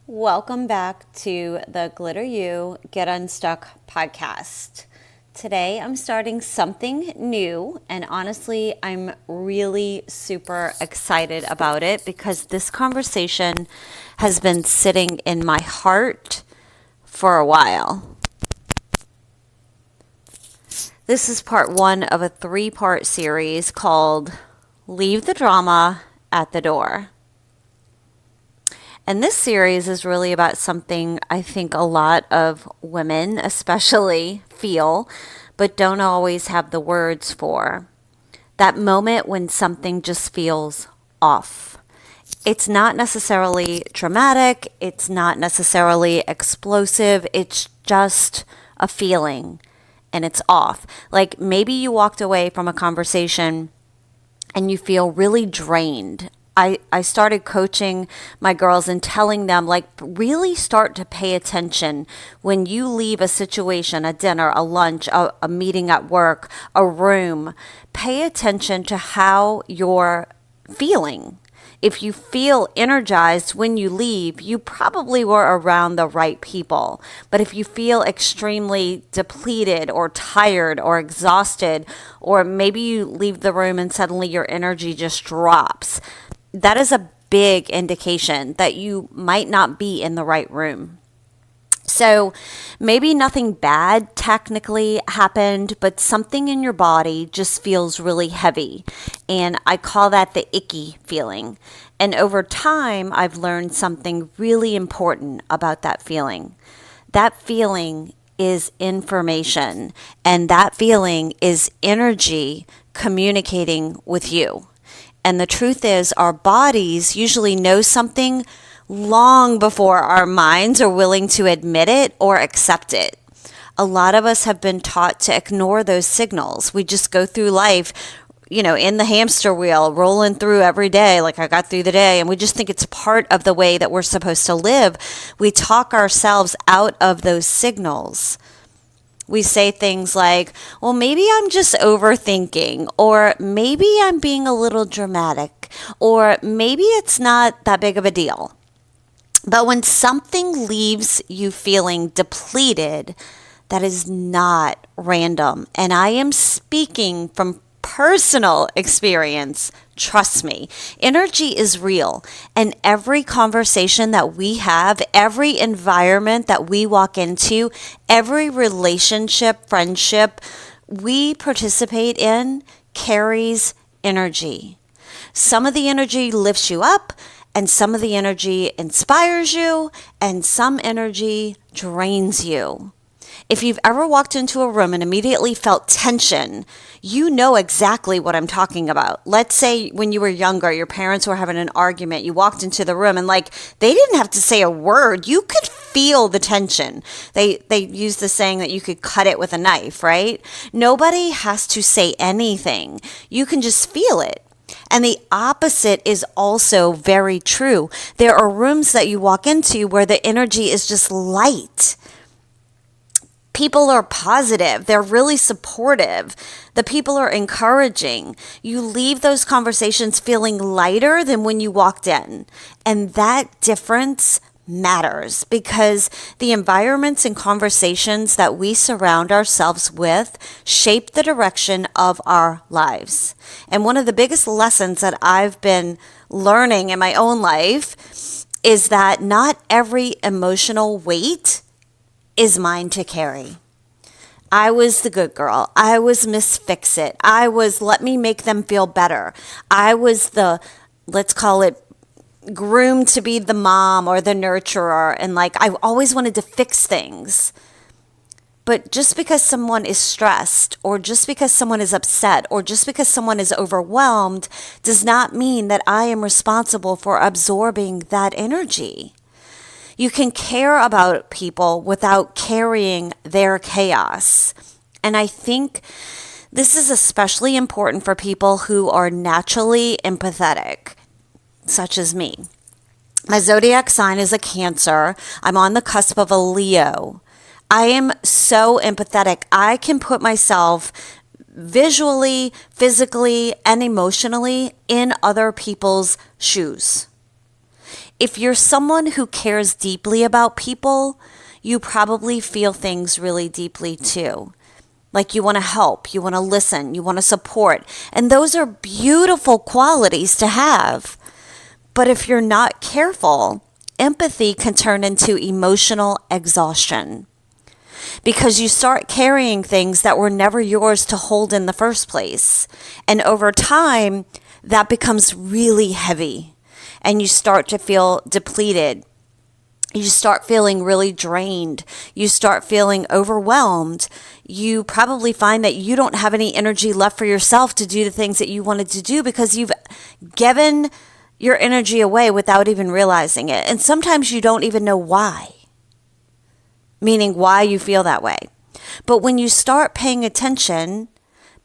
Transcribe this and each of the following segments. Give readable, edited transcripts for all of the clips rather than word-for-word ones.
Welcome back to the Glitter You Get Unstuck podcast. Today I'm starting something new, and honestly, I'm really super excited about it because this conversation has been sitting in my heart for a while. This is part one of a three-part series called Leave the Drama at the Door. And this series is really about something I think a lot of women, especially, feel, but don't always have the words for. That moment when something just feels off. It's not necessarily dramatic, it's not necessarily explosive, it's just a feeling and it's off. Like maybe you walked away from a conversation and you feel really drained. I started coaching my girls and telling them, like, really start to pay attention when you leave a situation, a dinner, a lunch, a meeting at work, a room. Pay attention to how you're feeling. If you feel energized when you leave, you probably were around the right people. But if you feel extremely depleted or tired or exhausted, or maybe you leave the room and suddenly your energy just drops, that is a big indication that you might not be in the right room. So maybe nothing bad technically happened, but something in your body just feels really heavy. And I call that the icky feeling. And over time, I've learned something really important about that feeling. That feeling is information, and that feeling is energy communicating with you. And the truth is, our bodies usually know something long before our minds are willing to admit it or accept it. A lot of us have been taught to ignore those signals. We just go through life, in the hamster wheel, rolling through every day, like I got through the day, and we just think it's part of the way that we're supposed to live. We talk ourselves out of those signals. We say things like, well, maybe I'm just overthinking, or maybe I'm being a little dramatic, or maybe it's not that big of a deal. But when something leaves you feeling depleted, that is not random. And I am speaking from personal experience. Trust me, energy is real. And every conversation that we have, every environment that we walk into, every relationship, friendship we participate in carries energy. Some of the energy lifts you up, and some of the energy inspires you, and some energy drains you. If you've ever walked into a room and immediately felt tension, you know exactly what I'm talking about. Let's say when you were younger, your parents were having an argument, you walked into the room and they didn't have to say a word. You could feel the tension. They use the saying that you could cut it with a knife, right? Nobody has to say anything. You can just feel it. And the opposite is also very true. There are rooms that you walk into where the energy is just light. People are positive. They're really supportive. The people are encouraging. You leave those conversations feeling lighter than when you walked in. And that difference matters because the environments and conversations that we surround ourselves with shape the direction of our lives. And one of the biggest lessons that I've been learning in my own life is that not every emotional weight is mine to carry. I was the good girl. I was Miss Fix-It. I was let me make them feel better. I was the, let's call it, groomed to be the mom or the nurturer. And I always wanted to fix things. But just because someone is stressed or just because someone is upset or just because someone is overwhelmed does not mean that I am responsible for absorbing that energy. You can care about people without carrying their chaos. And I think this is especially important for people who are naturally empathetic, such as me. My zodiac sign is a Cancer. I'm on the cusp of a Leo. I am so empathetic. I can put myself visually, physically, and emotionally in other people's shoes. If you're someone who cares deeply about people, you probably feel things really deeply too. Like you want to help, you want to listen, you want to support. And those are beautiful qualities to have. But if you're not careful, empathy can turn into emotional exhaustion because you start carrying things that were never yours to hold in the first place. And over time, that becomes really heavy and you start to feel depleted. You start feeling really drained. You start feeling overwhelmed. You probably find that you don't have any energy left for yourself to do the things that you wanted to do because you've given your energy away without even realizing it. And sometimes you don't even know why, meaning why you feel that way. But when you start paying attention,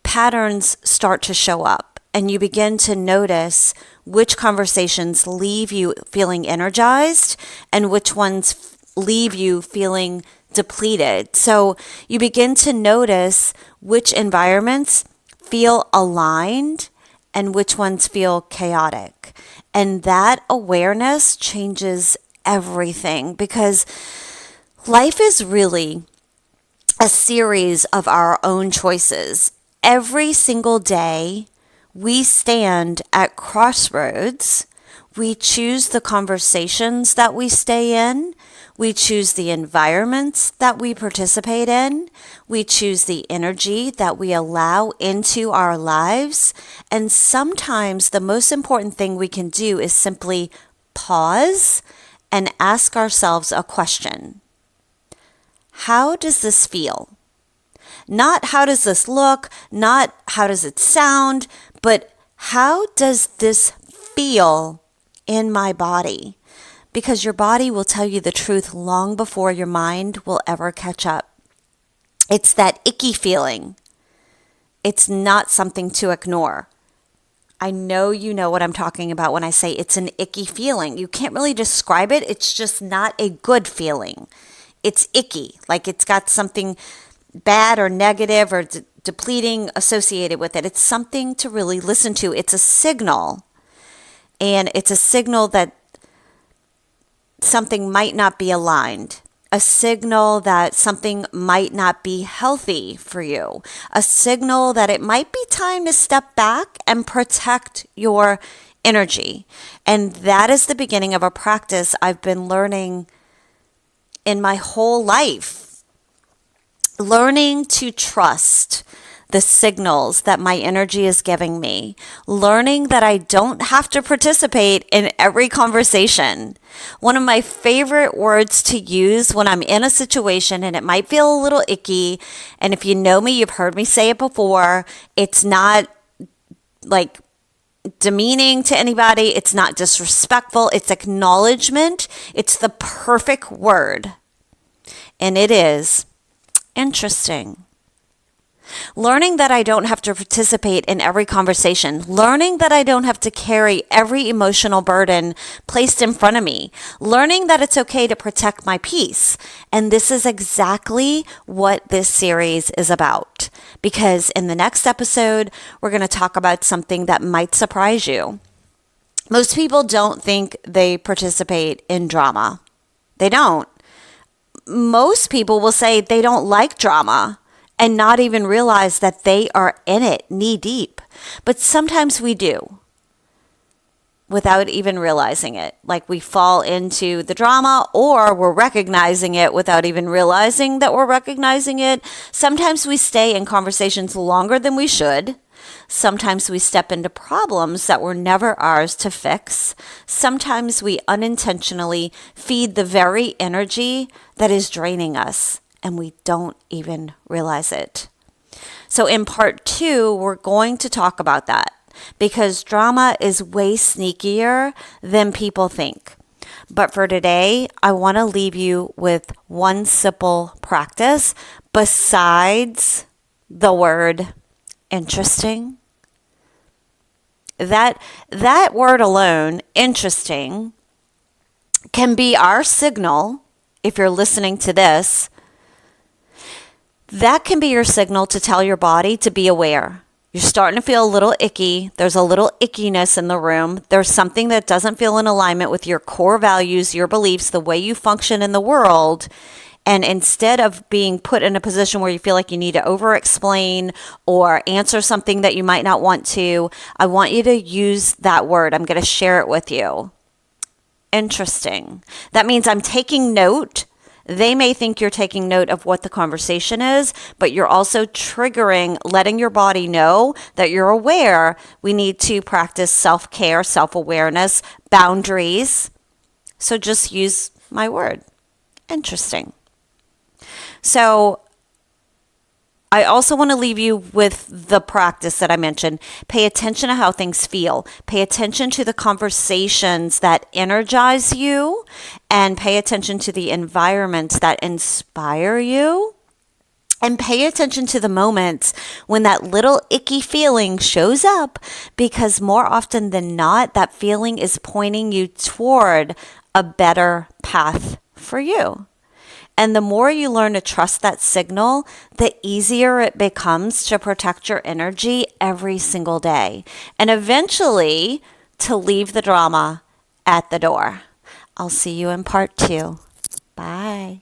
patterns start to show up and you begin to notice which conversations leave you feeling energized and which ones leave you feeling depleted. So you begin to notice which environments feel aligned and which ones feel chaotic. And that awareness changes everything because life is really a series of our own choices. Every single day, we stand at crossroads. We choose the conversations that we stay in. We choose the environments that we participate in. We choose the energy that we allow into our lives. And sometimes the most important thing we can do is simply pause and ask ourselves a question. How does this feel? Not how does this look, not how does it sound, but how does this feel in my body? Because your body will tell you the truth long before your mind will ever catch up. It's that icky feeling. It's not something to ignore. I know you know what I'm talking about when I say it's an icky feeling. You can't really describe it. It's just not a good feeling. It's icky, like it's got something bad or negative or depleting associated with it. It's something to really listen to. It's a signal. And it's a signal that something might not be aligned. A signal that something might not be healthy for you. A signal that it might be time to step back and protect your energy. And that is the beginning of a practice I've been learning in my whole life. Learning to trust the signals that my energy is giving me. Learning that I don't have to participate in every conversation. One of my favorite words to use when I'm in a situation and it might feel a little icky, and if you know me, you've heard me say it before, it's not like demeaning to anybody. It's not disrespectful. It's acknowledgement. It's the perfect word. And it is interesting. Learning that I don't have to participate in every conversation. Learning that I don't have to carry every emotional burden placed in front of me. Learning that it's okay to protect my peace. And this is exactly what this series is about. Because in the next episode, we're going to talk about something that might surprise you. Most people don't think they participate in drama. They don't. Most people will say they don't like drama and not even realize that they are in it knee deep. But sometimes we do without even realizing it. Like we fall into the drama or we're recognizing it without even realizing that we're recognizing it. Sometimes we stay in conversations longer than we should. Sometimes we step into problems that were never ours to fix. Sometimes we unintentionally feed the very energy that is draining us, and we don't even realize it. So in part 2, we're going to talk about that because drama is way sneakier than people think. But for today, I want to leave you with one simple practice besides the word interesting. That word alone, interesting, can be our signal. If you're listening to this, that can be your signal to tell your body to be aware. You're starting to feel a little icky. There's a little ickiness in the room. There's something that doesn't feel in alignment with your core values, your beliefs, the way you function in the world. And instead of being put in a position where you feel like you need to over-explain or answer something that you might not want to, I want you to use that word. I'm going to share it with you. Interesting. That means I'm taking note. They may think you're taking note of what the conversation is, but you're also triggering, letting your body know that you're aware. We need to practice self-care, self-awareness, boundaries. So just use my word. Interesting. So I also want to leave you with the practice that I mentioned. Pay attention to how things feel. Pay attention to the conversations that energize you, and pay attention to the environments that inspire you. And pay attention to the moments when that little icky feeling shows up, because more often than not, that feeling is pointing you toward a better path for you. And the more you learn to trust that signal, the easier it becomes to protect your energy every single day. And eventually to leave the drama at the door. I'll see you in part 2. Bye.